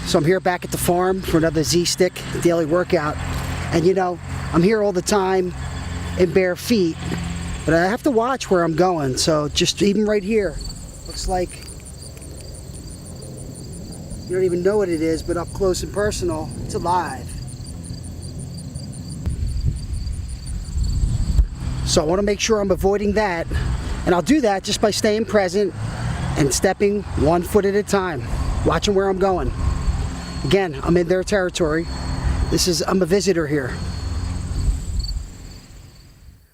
So I'm here back at the farm for another Z-Stick daily workout. And you know, I'm here all the time in bare feet, but I have to watch where I'm going. So just even right here, looks like you don't even know what it is, but up close and personal, it's alive. So I want to make sure I'm avoiding that, and I'll do that just by staying present and stepping 1 foot at a time, watching where I'm going. Again, I'm in their territory. I'm a visitor here.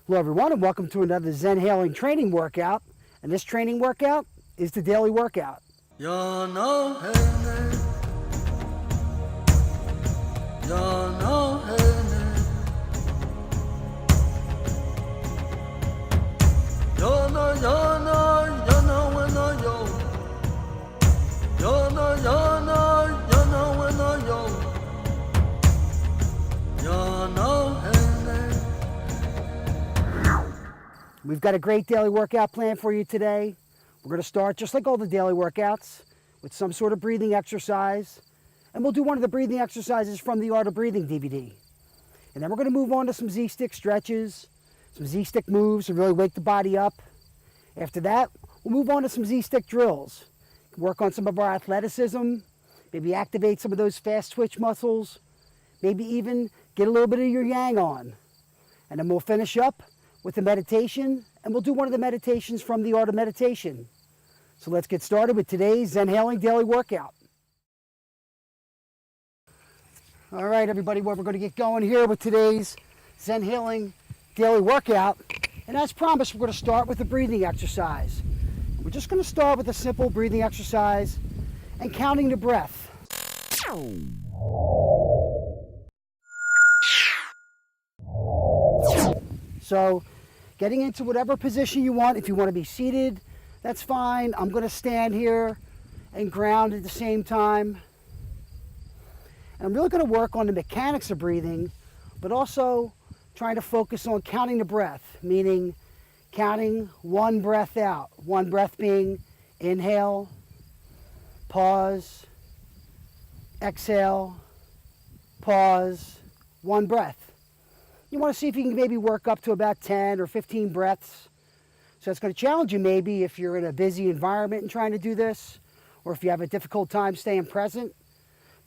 Hello everyone, and welcome to another Zenhaling training workout. And this training workout is the daily workout. We've got a great daily workout plan for you today. We're going to start, just like all the daily workouts, with some sort of breathing exercise. And we'll do one of the breathing exercises from the Art of Breathing DVD. And then we're going to move on to some Z-Stick stretches, some Z-Stick moves to really wake the body up. After that, we'll move on to some Z-Stick drills. Work on some of our athleticism, maybe activate some of those fast twitch muscles, maybe even get a little bit of your yang on. And then we'll finish up with a meditation, and we'll do one of the meditations from the Art of Meditation. So let's get started with today's Zenhaling daily workout. All right, everybody, we're going to get going here with today's Zenhaling daily workout. And as promised, we're going to start with a breathing exercise. We're just going to start with a simple breathing exercise and counting the breath. So, getting into whatever position you want. If you want to be seated, that's fine. I'm going to stand here and ground at the same time. And I'm really going to work on the mechanics of breathing, but also trying to focus on counting the breath, meaning counting one breath out. One breath being inhale, pause, exhale, pause, one breath. You want to see if you can maybe work up to about 10 or 15 breaths. So it's going to challenge you maybe if you're in a busy environment and trying to do this, or if you have a difficult time staying present.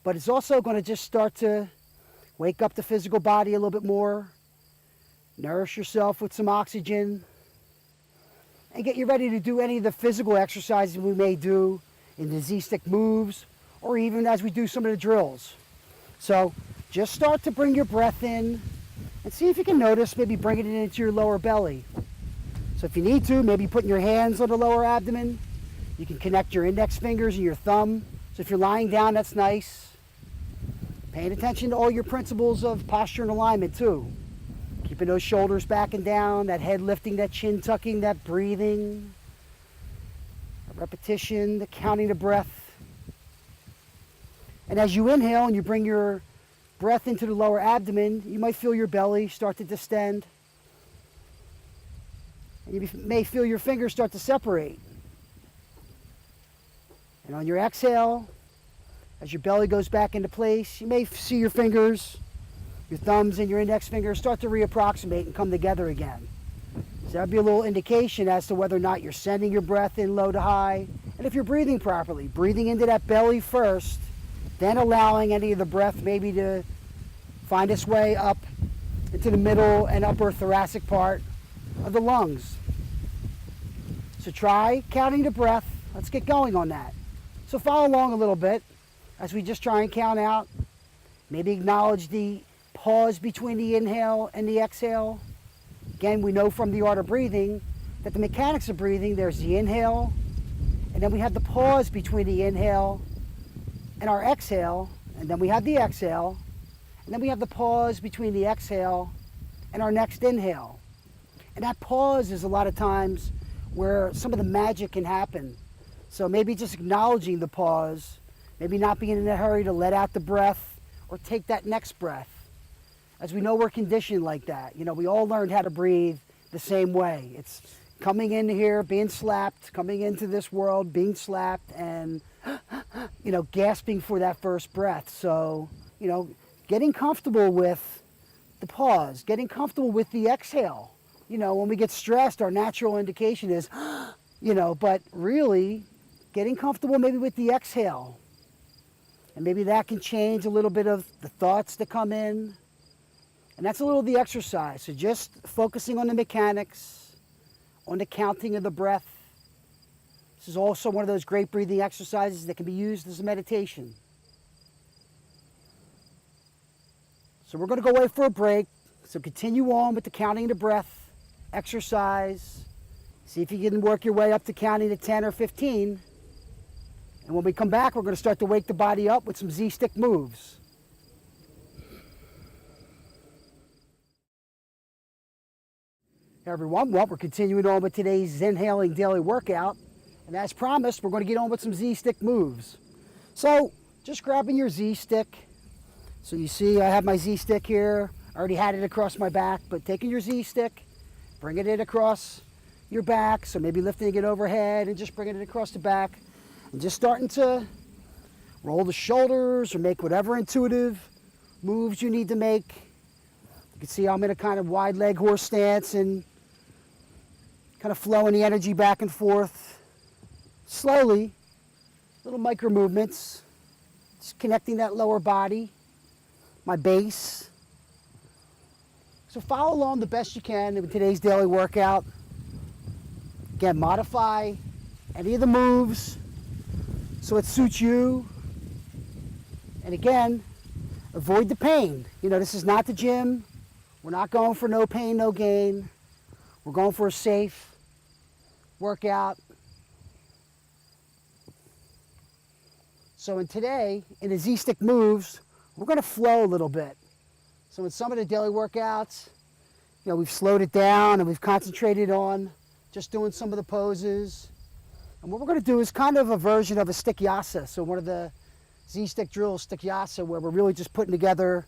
But it's also going to just start to wake up the physical body a little bit more, nourish yourself with some oxygen, and get you ready to do any of the physical exercises we may do in the Z-Stick moves, or even as we do some of the drills. So just start to bring your breath in, and see if you can notice maybe bringing it into your lower belly. So if you need to, maybe putting your hands on the lower abdomen. You can connect your index fingers and your thumb. So if you're lying down, that's nice. Paying attention to all your principles of posture and alignment too. Keeping those shoulders back and down, that head lifting, that chin tucking, that breathing, that repetition, the counting the breath. And as you inhale and you bring your breath into the lower abdomen, you might feel your belly start to distend. And you may feel your fingers start to separate. And on your exhale, as your belly goes back into place, you may see your fingers, your thumbs and your index fingers start to reapproximate and come together again. So that would be a little indication as to whether or not you're sending your breath in low to high. And if you're breathing properly, breathing into that belly first, then allowing any of the breath maybe to find its way up into the middle and upper thoracic part of the lungs. So try counting the breath. Let's get going on that. So follow along a little bit as we just try and count out. Maybe acknowledge the pause between the inhale and the exhale. Again, we know from the Art of Breathing that the mechanics of breathing, there's the inhale, and then we have the pause between the inhale and our exhale, and then we have the exhale, and then we have the pause between the exhale and our next inhale. And that pause is a lot of times where some of the magic can happen. So maybe just acknowledging the pause, maybe not being in a hurry to let out the breath or take that next breath. As we know, we're conditioned like that. You know, we all learned how to breathe the same way. It's coming in here, being slapped, coming into this world, being slapped, and gasping for that first breath. So, getting comfortable with the pause, getting comfortable with the exhale. When we get stressed, our natural indication is, but really getting comfortable maybe with the exhale. And maybe that can change a little bit of the thoughts that come in. And that's a little of the exercise. So just focusing on the mechanics, on the counting of the breath. This is also one of those great breathing exercises that can be used as a meditation. So we're going to go away for a break. So continue on with the counting of the breath, exercise. See if you can work your way up to counting to 10 or 15. And when we come back, we're going to start to wake the body up with some Z-stick moves. Hey everyone, well, we're continuing on with today's Zenhaling daily workout. And as promised, we're going to get on with some Z-stick moves. So just grabbing your Z-stick. So you see I have my Z-stick here. I already had it across my back, but taking your Z-stick, bringing it across your back. So maybe lifting it overhead and just bringing it across the back. And just starting to roll the shoulders or make whatever intuitive moves you need to make. You can see I'm in a kind of wide leg horse stance and kind of flowing the energy back and forth. Slowly, little micro movements. Just connecting that lower body, my base. So follow along the best you can in today's daily workout. Again, modify any of the moves so it suits you. And again, avoid the pain. This is not the gym. We're not going for no pain, no gain. We're going for a safe workout. So in the Z-stick moves, we're going to flow a little bit. So in some of the daily workouts, we've slowed it down and we've concentrated on just doing some of the poses. And what we're going to do is kind of a version of a Stickyasa. So one of the Z-stick drills, Stickyasa, where we're really just putting together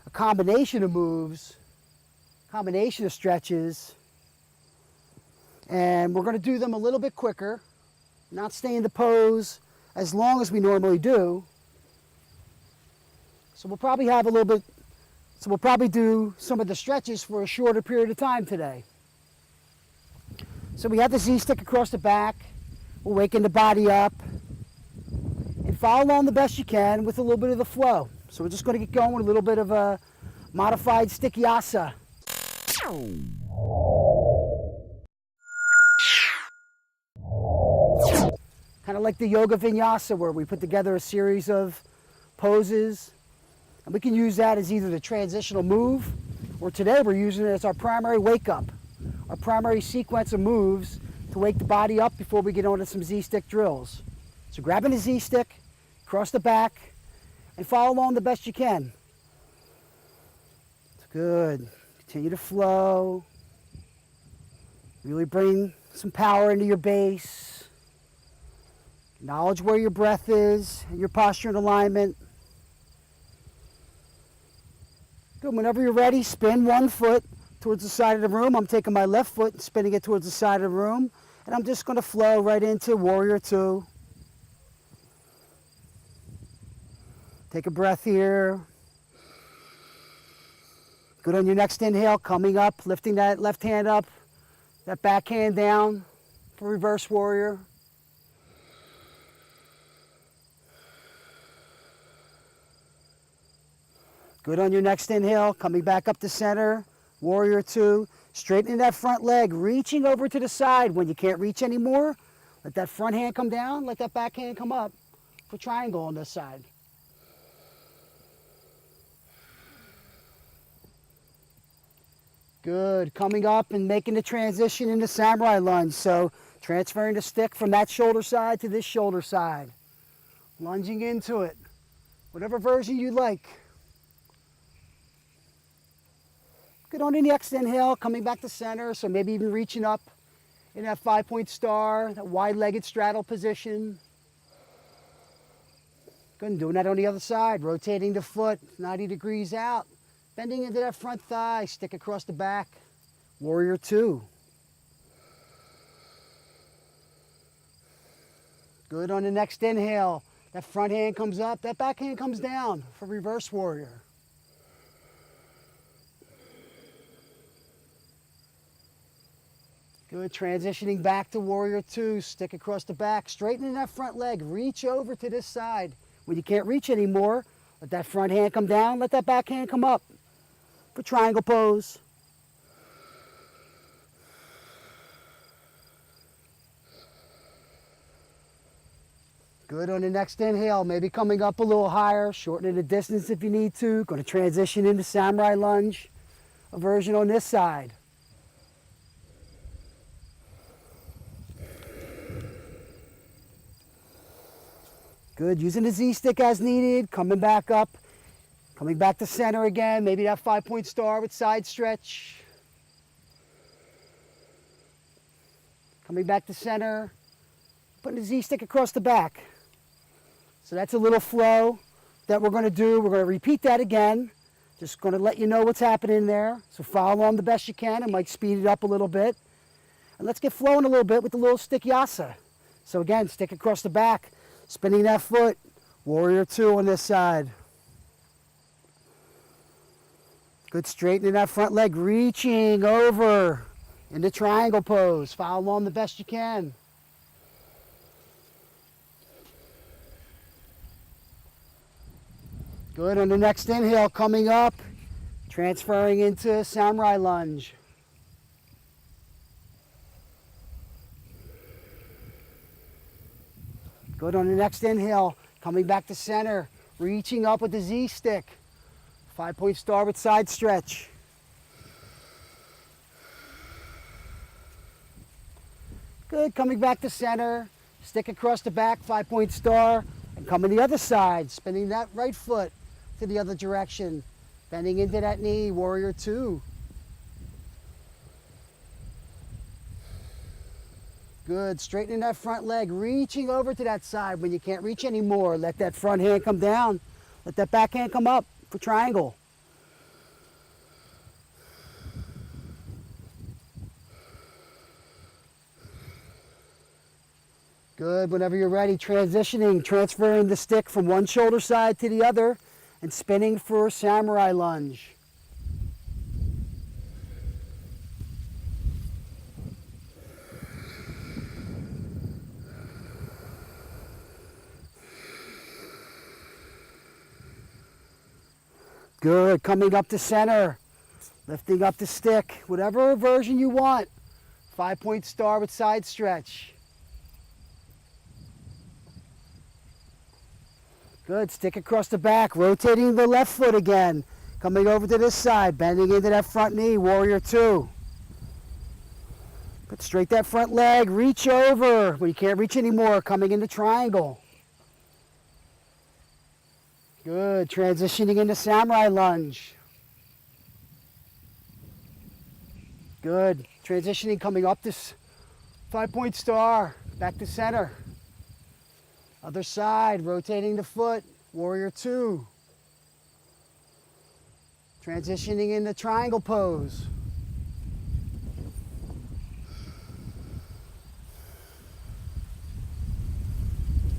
a combination of moves, combination of stretches. And we're going to do them a little bit quicker, not stay in the pose as long as we normally do. So we'll probably do some of the stretches for a shorter period of time today. So we have the Z-stick across the back. We're waking the body up. And follow along the best you can with a little bit of the flow. So we're just going to get going with a little bit of a modified Stickyasa. Kind of like the yoga vinyasa where we put together a series of poses. And we can use that as either the transitional move, or today we're using it as our primary wake up, our primary sequence of moves to wake the body up before we get on to some Z-stick drills. So grabbing the Z-stick, across the back, and follow along the best you can. It's good. Continue to flow. Really bring some power into your base. Acknowledge where your breath is and your posture and alignment. Good. Whenever you're ready, spin one foot towards the side of the room. I'm taking my left foot and spinning it towards the side of the room. And I'm just going to flow right into Warrior Two. Take a breath here. Good on your next inhale, coming up, lifting that left hand up, that back hand down for Reverse Warrior. Good on your next inhale, coming back up to center, Warrior Two. Straightening that front leg, reaching over to the side. When you can't reach anymore, let that front hand come down, let that back hand come up for triangle on this side. Good, coming up and making the transition into Samurai Lunge. So transferring the stick from that shoulder side to this shoulder side. Lunging into it, whatever version you like. Good on the next inhale, coming back to center, so maybe even reaching up in that 5-point star, that wide-legged straddle position. Good, and doing that on the other side, rotating the foot 90 degrees out, bending into that front thigh, stick across the back, Warrior Two. Good on the next inhale, That front hand comes up, that back hand comes down for reverse warrior. Good, transitioning back to warrior two, stick across the back, straightening that front leg, reach over to this side. When you can't reach anymore, let that front hand come down, let that back hand come up for triangle pose. Good, on the next inhale, maybe coming up a little higher, shortening the distance if you need to. Going to transition into samurai lunge, a version on this side. Good, using the Z stick as needed, coming back up, coming back to center again, maybe that 5-point star with side stretch. Coming back to center, putting the Z stick across the back. So that's a little flow that we're going to do. We're going to repeat that again. Just going to let you know what's happening there. So follow along the best you can. I might speed it up a little bit. And let's get flowing a little bit with the little Stickyasa. So again, stick across the back, spinning that foot, warrior two on this side. Good, straightening that front leg, reaching over into triangle pose. Follow along the best you can. Good, on the next inhale, coming up, transferring into samurai lunge. Good, on the next inhale, coming back to center, reaching up with the Z stick. 5-point star with side stretch. Good, coming back to center, stick across the back, 5-point star, and coming the other side, spinning that right foot to the other direction, bending into that knee, warrior two. Good, straightening that front leg, reaching over to that side when you can't reach anymore. Let that front hand come down, let that back hand come up for triangle. Good, whenever you're ready, transitioning, transferring the stick from one shoulder side to the other and spinning for samurai lunge. Good, coming up to center, lifting up the stick, whatever version you want. 5-point star with side stretch. Good, stick across the back, rotating the left foot again. Coming over to this side, bending into that front knee, warrior two. Put straight that front leg, reach over. When you can't reach anymore, coming into triangle. Good, transitioning into samurai lunge. Good, transitioning, coming up this 5-point star, back to center. Other side, rotating the foot, warrior two. Transitioning into triangle pose.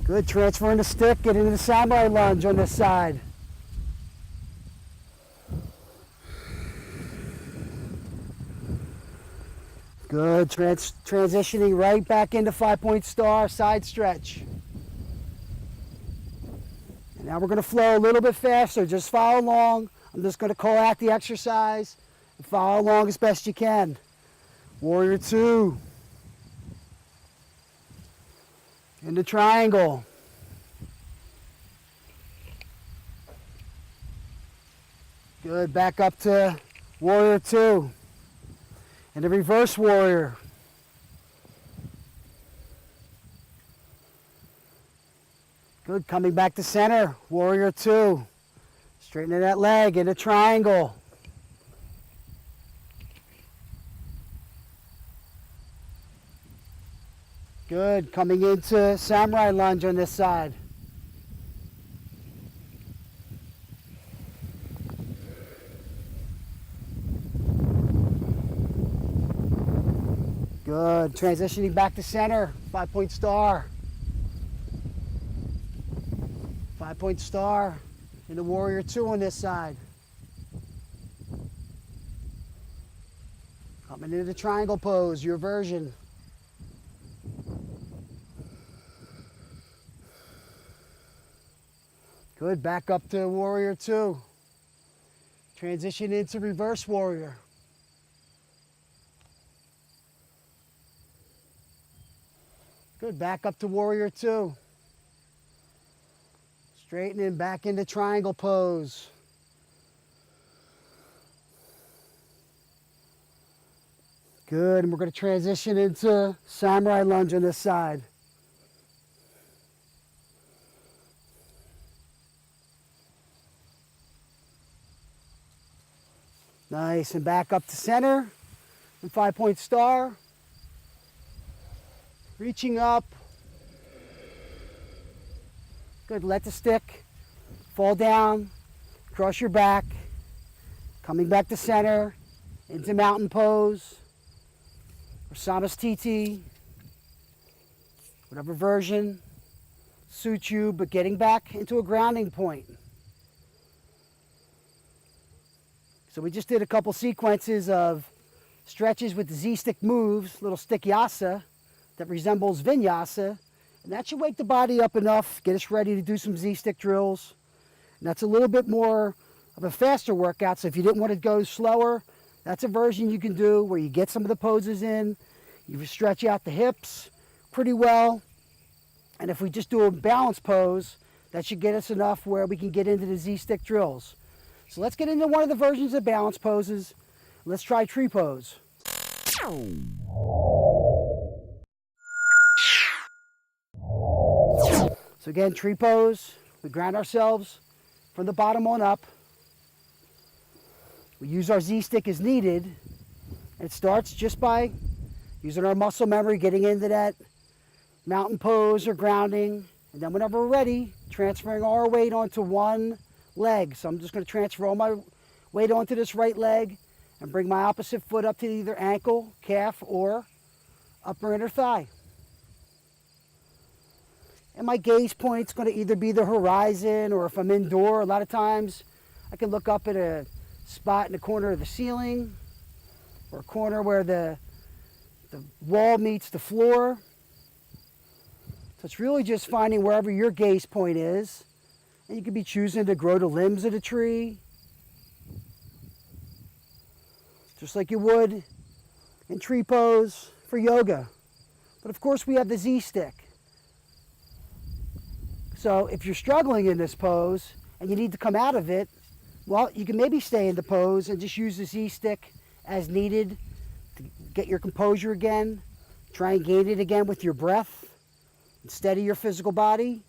Good, transferring the stick, get into the samurai lunge on this side. Good, transitioning right back into 5-point star, side stretch. And now we're going to flow a little bit faster. Just follow along. I'm just going to call out the exercise and follow along as best you can. Warrior two. Into triangle. Good, back up to warrior two. And the reverse warrior. Good, coming back to center, warrior two. Straightening that leg into triangle. Good, coming into samurai lunge on this side. Good, transitioning back to center, 5-point star. 5-point star in the warrior 2 on this side. Coming into the triangle pose, your version. Good, back up to warrior 2. Transition into reverse warrior. Good, back up to warrior 2. Straightening back into triangle pose. Good, and we're going to transition into samurai lunge on this side. Nice, and back up to center, and 5-point star. Reaching up. Good, let the stick fall down, cross your back, coming back to center, into mountain pose, or Samastiti, whatever version suits you, but getting back into a grounding point. So we just did a couple sequences of stretches with the Z-stick moves, little Stickyasa that resembles Vinyasa, and that should wake the body up enough, get us ready to do some Z-stick drills. And that's a little bit more of a faster workout, so if you didn't want to go slower, that's a version you can do where you get some of the poses in, you stretch out the hips pretty well, and if we just do a balance pose, that should get us enough where we can get into the Z-stick drills. So let's get into one of the versions of balance poses. Let's try tree pose. So again, tree pose, we ground ourselves from the bottom on up. We use our Z-stick as needed, and it starts just by using our muscle memory, getting into that mountain pose or grounding, and then whenever we're ready, transferring our weight onto one leg. So I'm just going to transfer all my weight onto this right leg and bring my opposite foot up to either ankle, calf, or upper inner thigh. And my gaze point's going to either be the horizon, or if I'm indoor, a lot of times I can look up at a spot in the corner of the ceiling, or a corner where the wall meets the floor. So it's really just finding wherever your gaze point is. And you could be choosing to grow the limbs of the tree, just like you would in tree pose for yoga. But of course we have the Z-stick. So if you're struggling in this pose and you need to come out of it, well, you can maybe stay in the pose and just use the Z-stick as needed to get your composure again. Try and gain it again with your breath and steady your physical body.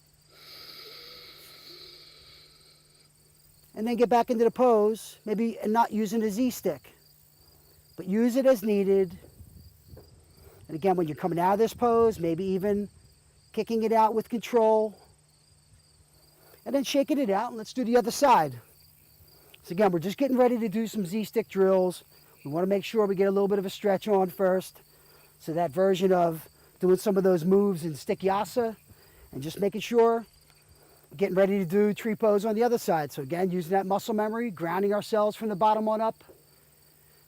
And then get back into the pose, maybe not using the Z-stick, but use it as needed. And again, when you're coming out of this pose, maybe even kicking it out with control. And then shaking it out, and let's do the other side. So again, we're just getting ready to do some Z-stick drills. We want to make sure we get a little bit of a stretch on first. So that version of doing some of those moves in Stickyasa, and just making sure we're getting ready to do tree pose on the other side. So again, using that muscle memory, grounding ourselves from the bottom on up,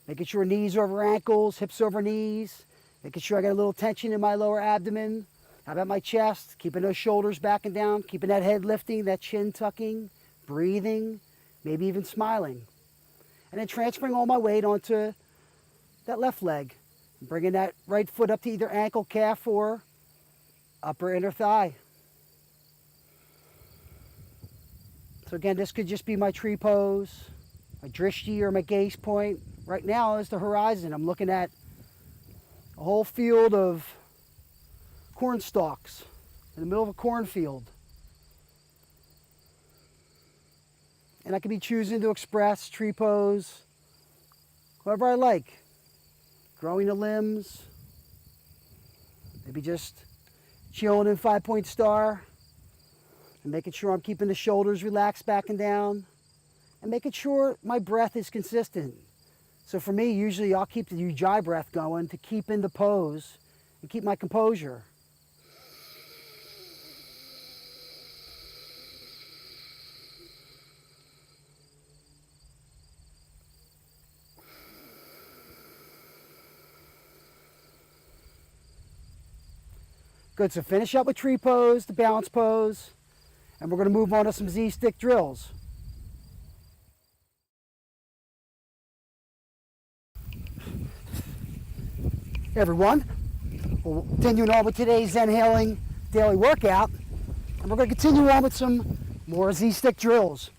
making sure knees over ankles, hips over knees, making sure I got a little tension in my lower abdomen. How about my chest? Keeping those shoulders back and down, keeping that head lifting, that chin tucking, breathing, maybe even smiling. And then transferring all my weight onto that left leg. Bringing that right foot up to either ankle, calf, or upper inner thigh. So again, this could just be my tree pose, my drishti or my gaze point. Right now is the horizon. I'm looking at a whole field of corn stalks in the middle of a cornfield. And I could be choosing to express tree pose however I like. Growing the limbs, maybe just chilling in 5-point star, and making sure I'm keeping the shoulders relaxed back and down, and making sure my breath is consistent. So for me, usually I'll keep the Ujjayi breath going to keep in the pose and keep my composure. Good, so finish up with tree pose, the balance pose, and we're going to move on to some Z-stick drills. Hey everyone, we're continuing on with today's Zenhaling daily workout, and we're going to continue on with some more Z-stick drills.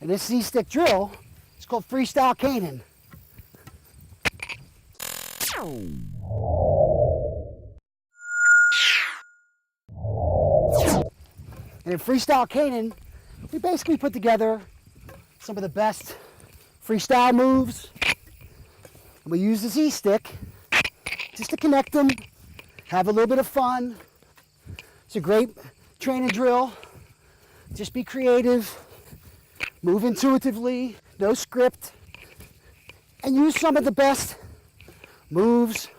And this Z-stick drill is called Freestyle Canaan. And in Freestyle Canaan, we basically put together some of the best freestyle moves. And we use the Z-stick just to connect them, have a little bit of fun. It's a great training drill. Just be creative, move intuitively, no script, and use some of the best moves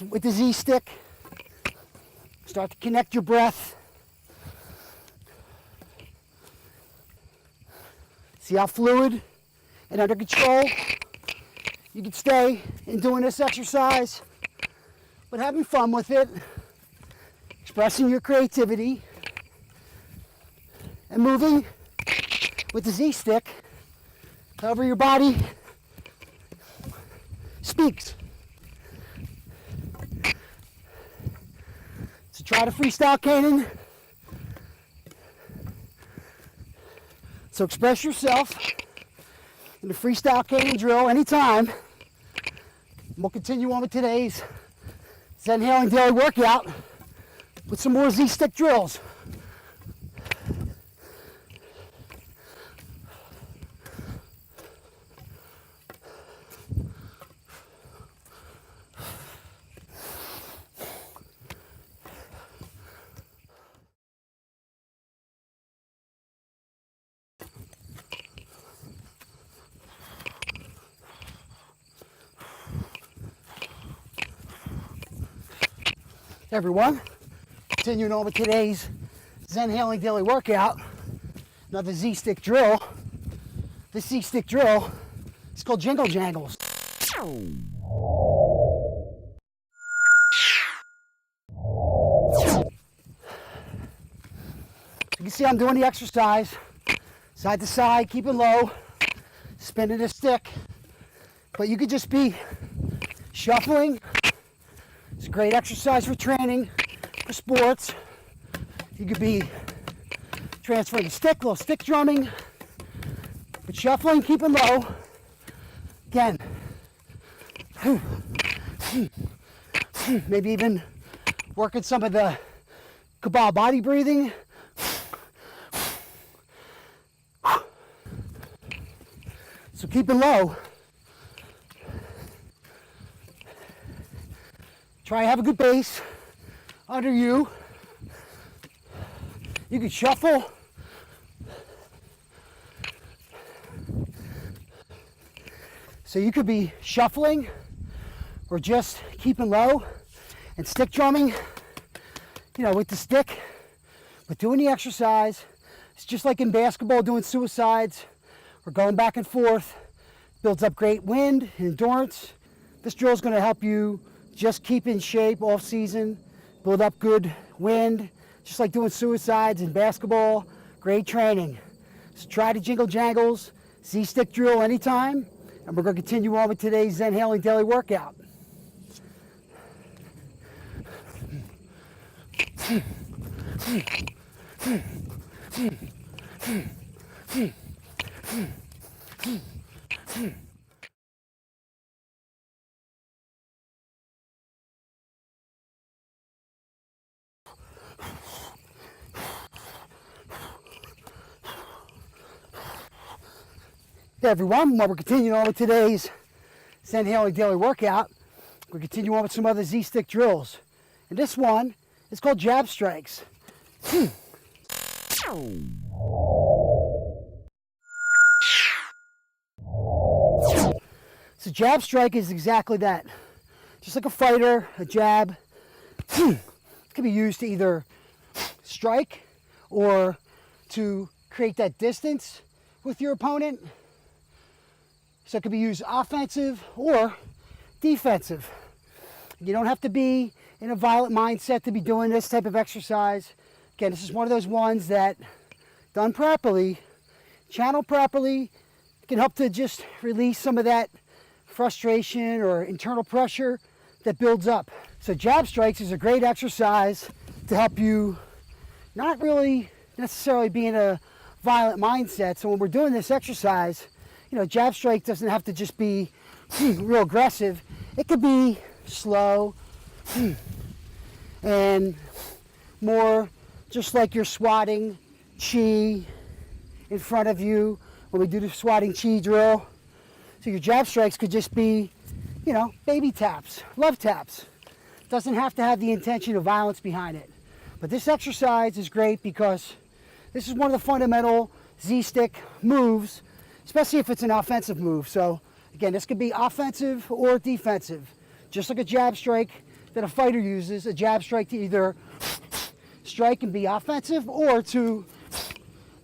with the Z-stick. Start to connect your breath. See how fluid and under control you can stay in doing this exercise, but having fun with it, expressing your creativity, and moving with the Z-stick however your body speaks. So try to Freestyle Canaan. So express yourself in the Freestyle Canaan drill anytime. We'll continue on with today's Zenhaling daily workout with some more Z-stick drills. Everyone, continuing on with today's Zenhaling daily workout, another Z-stick drill. This Z-stick drill is called Jingle Jangles. You can see I'm doing the exercise, side to side, keeping low, spinning the stick, but you could just be shuffling. It's a great exercise for training, for sports. You could be transferring the stick, a little stick drumming, but shuffling, keeping low. Again, maybe even working some of the Kabbalah body breathing. So keeping low. Try to have a good base under you. You can shuffle. So you could be shuffling or just keeping low and stick drumming, with the stick, but doing the exercise. It's just like in basketball doing suicides or going back and forth. Builds up great wind and endurance. This drill is going to help you just keep in shape off season, build up good wind, just like doing suicides in basketball. Great training. So try the Jingle Jangles Z-stick drill anytime, and we're going to continue on with today's Zenhaling daily workout. Hey everyone, while we're continuing on with today's Zenhaling daily workout, we're continuing on with some other Z-stick drills. And this one is called jab strikes. So jab strike is exactly that. Just like a fighter, a jab. It can be used to either strike or to create that distance with your opponent. So it could be used offensive or defensive. You don't have to be in a violent mindset to be doing this type of exercise. Again, this is one of those ones that, done properly, channeled properly, can help to just release some of that frustration or internal pressure that builds up. So jab strikes is a great exercise to help you not really necessarily be in a violent mindset. So when we're doing this exercise, jab strike doesn't have to just be real aggressive. It could be slow and more just like you're swatting chi in front of you when we do the swatting chi drill. So your jab strikes could just be, baby taps, love taps. Doesn't have to have the intention of violence behind it. But this exercise is great because this is one of the fundamental Z-stick moves, especially if it's an offensive move. So again, this could be offensive or defensive. Just like a jab strike that a fighter uses, a jab strike to either strike and be offensive or to,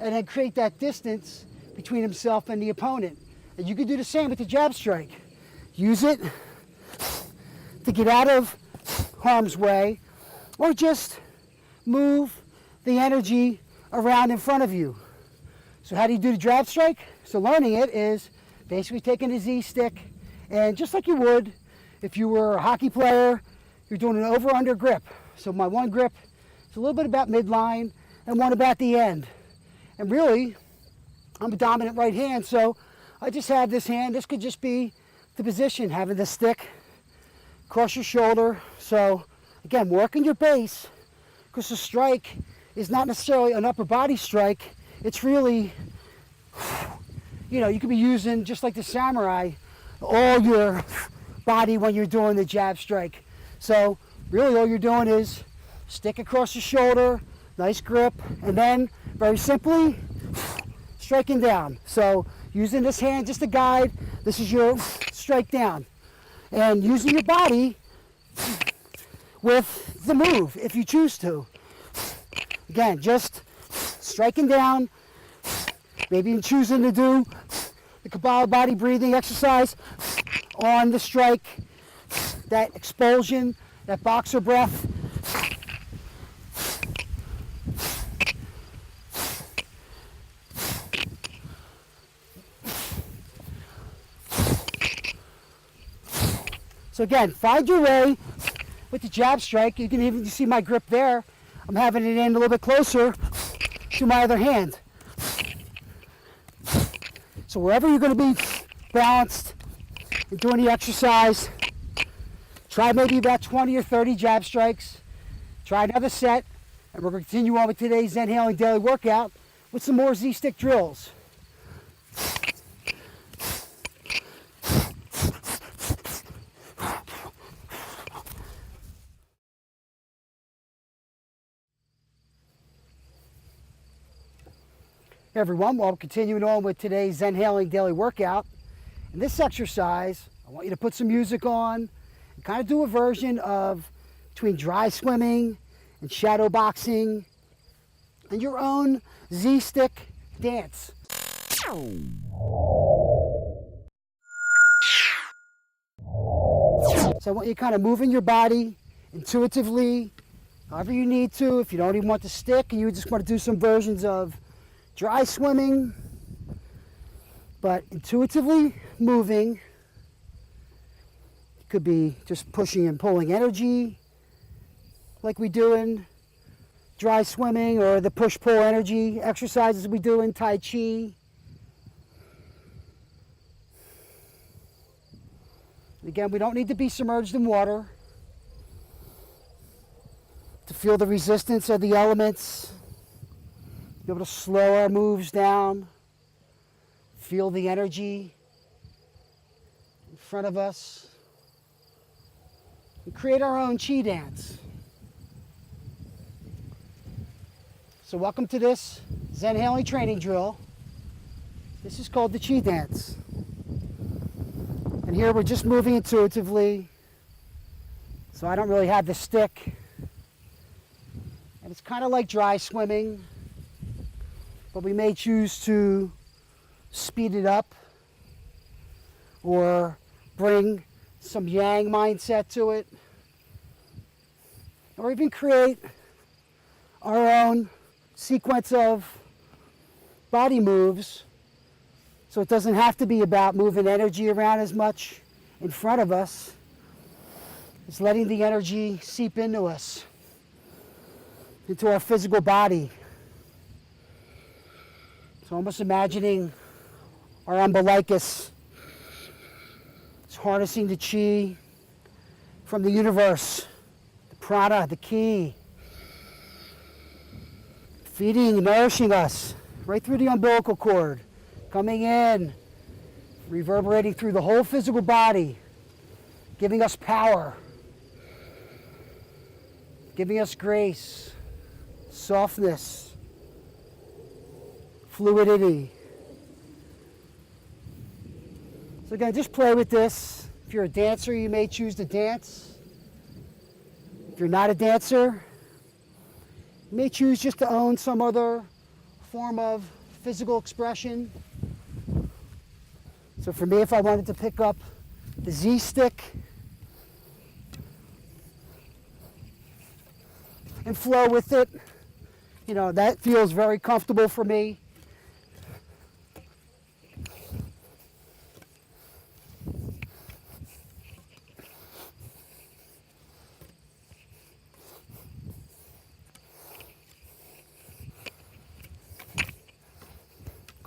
and then create that distance between himself and the opponent. And you can do the same with the jab strike. Use it to get out of harm's way or just move the energy around in front of you. So how do you do the jab strike? So learning it is basically taking a Z stick and just like you would if you were a hockey player, you're doing an over-under grip. So my one grip is a little bit about midline and one about the end. And really, I'm a dominant right hand, so I just have this hand. This could just be the position, having the stick across your shoulder. So again, working your base, because the strike is not necessarily an upper body strike. It's really, you could be using, just like the samurai, all your body when you're doing the jab strike. So really all you're doing is stick across the shoulder, nice grip, and then very simply striking down. So using this hand just to guide, this is your strike down. And using your body with the move if you choose to. Again, just striking down, maybe even choosing to do the Kabbalah body breathing exercise on the strike, that expulsion, that boxer breath. So again, find your way with the jab strike. You can even see my grip there. I'm having it in a little bit closer to my other hand. So wherever you're going to be balanced and doing the exercise, try maybe about 20 or 30 jab strikes. Try another set, and we're going to continue on with today's Zenhaling daily workout with some more Z-stick drills. Hey everyone, well, continuing on with today's Zenhaling daily workout. In this exercise, I want you to put some music on and kind of do a version of between dry swimming and shadow boxing and your own Z-stick dance. So I want you kind of moving your body intuitively, however you need to. If you don't even want to stick and you just want to do some versions of dry swimming, but intuitively moving. It could be just pushing and pulling energy like we do in dry swimming, or the push-pull energy exercises we do in Tai Chi. Again, we don't need to be submerged in water to feel the resistance of the elements. Be able to slow our moves down, feel the energy in front of us, and create our own chi dance. So welcome to this Zenhaling training drill. This is called the chi dance. And here we're just moving intuitively, so I don't really have the stick. And it's kind of like dry swimming, but we may choose to speed it up or bring some yang mindset to it. or even create our own sequence of body moves, so it doesn't have to be about moving energy around as much in front of us. It's letting the energy seep into us, into our physical body. So almost imagining our umbilicus is harnessing the chi from the universe, the prana, the ki, feeding and nourishing us right through the umbilical cord, coming in, reverberating through the whole physical body, giving us power, giving us grace, softness, fluidity. So again, just play with this. If you're a dancer, you may choose to dance. If you're not a dancer, you may choose just to own some other form of physical expression. So for me, if I wanted to pick up the Z stick and flow with it, you know, that feels very comfortable for me.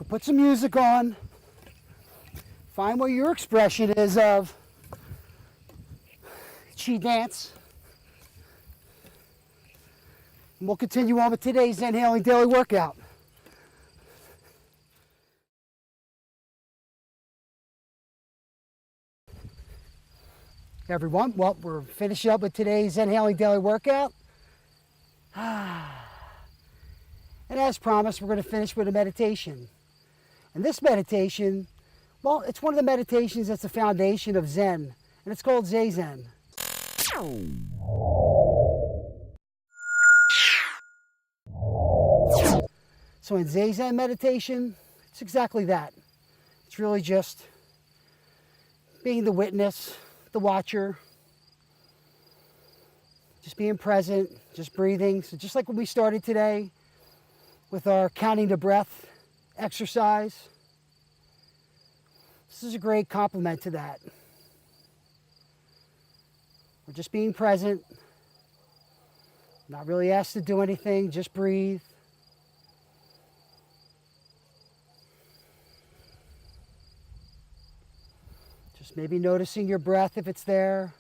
Put some music on. Find what your expression is of chi dance. And we'll continue on with today's Zenhaling daily workout. Hey everyone, well, we're finishing up with today's Zenhaling daily workout. And as promised, we're going to finish with a meditation. And this meditation, well, it's one of the meditations that's the foundation of Zen, and it's called Zazen. So in Zazen meditation, it's exactly that. It's really just being the witness, the watcher, just being present, just breathing. So just like when we started today with our counting the breath exercise, this is a great complement to that. We're just being present, not really asked to do anything, just breathe. Just maybe noticing your breath if it's there,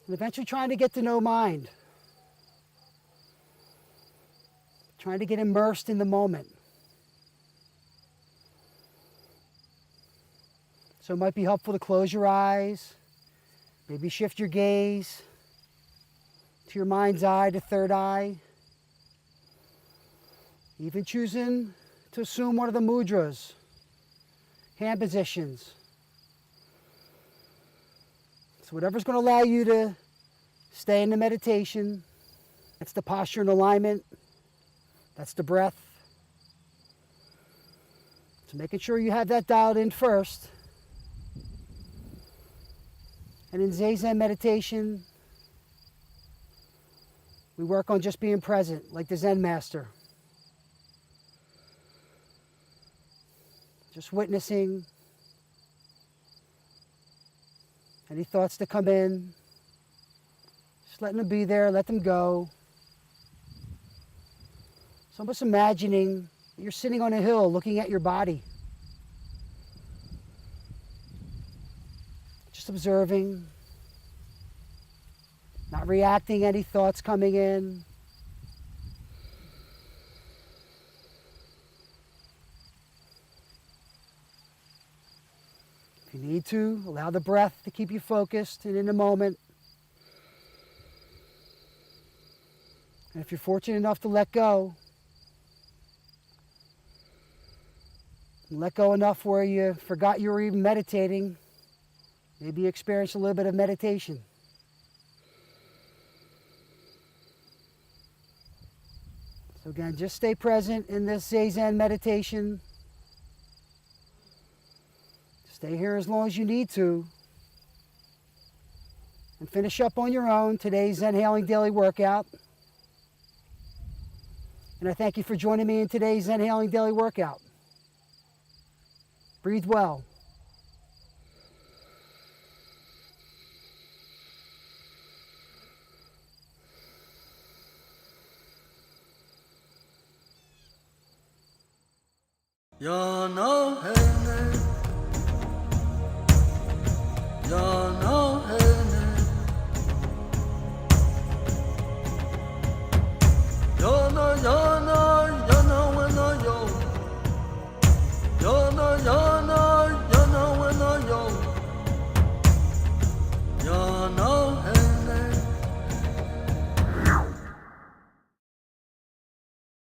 and eventually trying to get to know mind. Trying to get immersed in the moment. So it might be helpful to close your eyes, maybe shift your gaze to your mind's eye, to third eye. Even choosing to assume one of the mudras, hand positions. So whatever's going to allow you to stay in the meditation, that's the posture and alignment, that's the breath. So making sure you have that dialed in first. And in Zazen meditation, we work on just being present, like the Zen master. Just witnessing any thoughts that come in, just letting them be there, let them go. So almost imagining that you're sitting on a hill looking at your body. Just observing, not reacting to any thoughts coming in. If you need to, allow the breath to keep you focused and in the moment. And if you're fortunate enough to let go enough where you forgot you were even meditating, maybe you experienced a little bit of meditation. So again, just stay present in this Zazen meditation. Stay here as long as you need to. and finish up on your own today's Zenhaling daily workout. And I thank you for joining me in today's Zenhaling daily workout. Breathe well.